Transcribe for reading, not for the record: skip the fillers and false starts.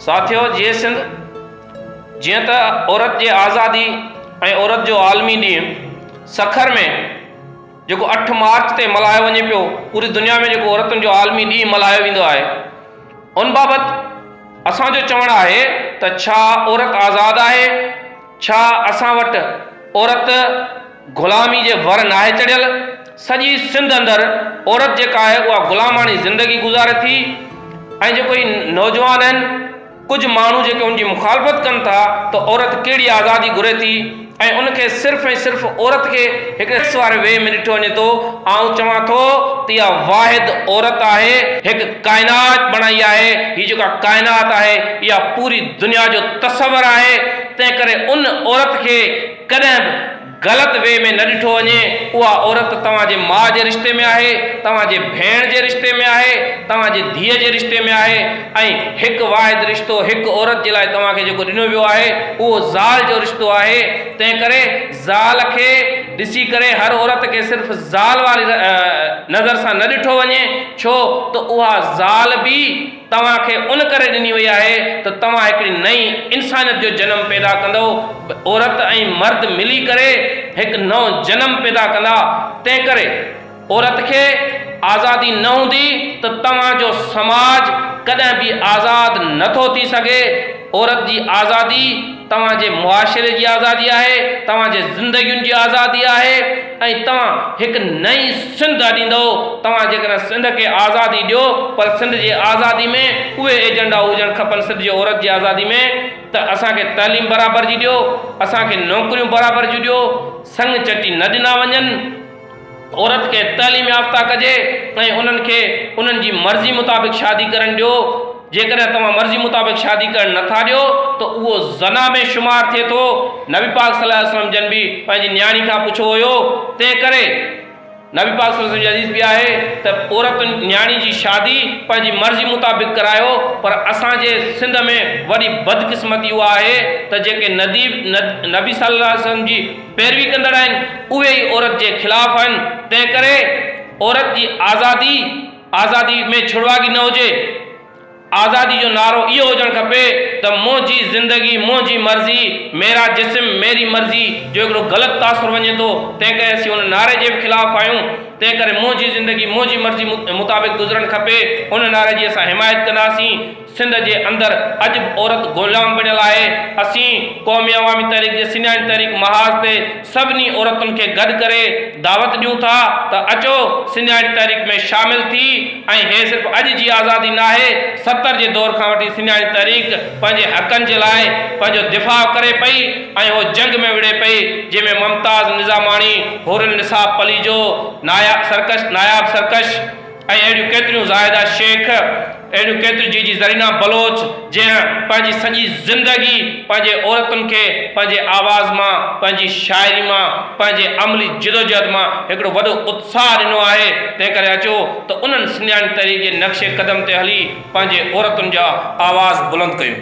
साथियो जे सिंध जीअं त औरत जे आज़ादी ऐं औरत जो आलमी ॾींहुं सखर में जेको 8 मार्च ते मल्हायो वञे पियो, पूरी दुनिया में जेको औरतुनि जो आलमी ॾींहुं मल्हायो वेंदो आहे, उन बाबति असांजो चवणु आहे त छा औरत आज़ादु आहे? छा असां वटि औरत ग़ुलामी जे वर नाहे चढ़ियल? सॼी सिंध अंदरि औरत जेका आहे उहा ग़ुलामाणी ज़िंदगी गुज़ारे थी ऐं जेको ई नौजवान आहिनि, कुछ माण्हू जेके उनजी मुखालफ़त कनि था त औरत कहिड़ी आज़ादी घुरे थी ऐं उनखे सिर्फ़ु ऐं सिर्फ़ु औरत खे हिकु वारे वे में ॾिठो वञे थो। आउं चवां थो त इहा वाहिद औरत आहे, हिकु काइनात बणाई आहे। हीअ जेका काइनात आहे इहा पूरी दुनिया जो तसवर आहे। तंहिं करे उन औरत खे कॾहिं बि ग़लति वे में न ॾिठो वञे। उहा औरत तव्हांजे माउ जे रिश्ते में आहे, तव्हांजे भेण जे रिश्ते में आहे, तव्हांजे धीअ जे रिश्ते में आहे ऐं हिकु वाहिद रिश्तो हिकु औरत जे लाइ तव्हांखे जेको ॾिनो वियो आहे उहो ज़ाल जो रिश्तो आहे। तंहिं करे ज़ाल खे ॾिसी करे हर औरत खे सिर्फ़ु ज़ाल वारी नज़र सां न ॾिठो वञे, छो त उहा ज़ाल बि तव्हांखे उन करे ॾिनी वई आहे त तव्हां हिकिड़ी नई इंसानियत जो जनम पैदा कंदो। औरत ऐं मर्द मिली करे हिकु नओं जनम पैदा कंदा। तंहिं करे औरत खे आज़ादी न हूंदी त तव्हांजो समाज कॾहिं बि आज़ादु नथो थी सघे। औरत जी आज़ादी तव्हांजे मुआशिरे जी आज़ादी आहे, तव्हांजे ज़िंदगियुनि जी आज़ादी आहे ऐं तव्हां हिकु नई सिंध ॾींदो। तव्हां जेकॾहिं सिंध खे आज़ादी ॾियो, पर सिंध जी आज़ादी में उहे एजेंडा हुजणु खपनि सिंध जी औरत जी आज़ादी में त असांखे तइलीम बराबरि जी ॾियो, असांखे नौकरियूं बराबरि जी ॾियो, संग चटी न ॾिना वञनि, औरत खे तइलीम याफ़्ता कजे ऐं उन्हनि खे उन्हनि जी मर्ज़ी मुताबिक़ शादी करणु ॾियो। जेकॾहिं तव्हां मर्ज़ी मुताबिक़ शादी करणु नथा ॾियो त उहो ज़ना में शुमार थिए थो। नबी पाक सल्लल्लाहु अलैहि वसल्लम जन बि पंहिंजी न्याणी खां पुछो हुयो। तंहिं करे नबी पाक सल्लल्लाहु अलैहि वसल्लम जी हदीस बि आहे त औरत न्याणी जी शादी पंहिंजी मर्ज़ी मुताबिक़ करायो। पर असांजे सिंध में वॾी बदकिस्मती उहा आहे त जेके नबी सल्लल्लाहु अलैहि वसल्लम जी पैरवी कंदड़ आहिनि उहे ई औरत जे ख़िलाफ़ आहिनि। तंहिं करे औरत जी आज़ादी में छुड़वागी न हुजे। आज़ादी जो नारो इहो हुजणु खपे त मुंहिंजी ज़िंदगी मुंहिंजी मर्ज़ी, मेरा जिस्म मेरी मर्ज़ी जो हिकिड़ो ग़लति तासुर वञे थो। तंहिं करे असीं उन नारे जे बि ख़िलाफ़ आहियूं। तंहिं करे मुंहिंजी ज़िंदगी मुंहिंजी मर्ज़ी मुताबिक़ गुज़रणु खपे। उन नारे जी असां हिमायत कंदासीं। सिंध जे अंदरि अॼु बि औरत ग़ुलाम बणियल आहे। असीं क़ौमी अवामी तहरीक जे सिंधियाणी तहरीक महाज़ ते सभिनी औरतुनि खे गॾु करे दावत ॾियूं था त अचो सिंधियाणी तहरीक में शामिल थी। ऐं हे सिर्फ़ु अॼु जी आज़ादी न आहे, 70 जे दौर खां वठी सिंधियाणी तहरीक पंहिंजे हक़नि जे लाइ पंहिंजो दिफ़ा करे पई ऐं उहो जंग में विड़े पई, जंहिंमें मुमताज़ निज़ामाणी, हुरुल निसाब पलीजो, नायाब सरकश ऐं अहिड़ियूं केतिरियूं ज़ाहिदा शेख, अहिड़ियूं केतिरियूं जी ज़रीना बलोच, जंहिं पंहिंजी सॼी ज़िंदगी पंहिंजे औरतुनि खे पंहिंजे आवाज़ मां, पंहिंजी शाइरी मां, पंहिंजे अमली जिदोजहद मां हिकिड़ो वॾो उत्साह ॾिनो आहे। तंहिं करे अचो त उन्हनि सिंधियाणी तहरीक जे नक्शे क़दम ते हली पंहिंजे औरतुनि जा आवाज़ बुलंद कयूं।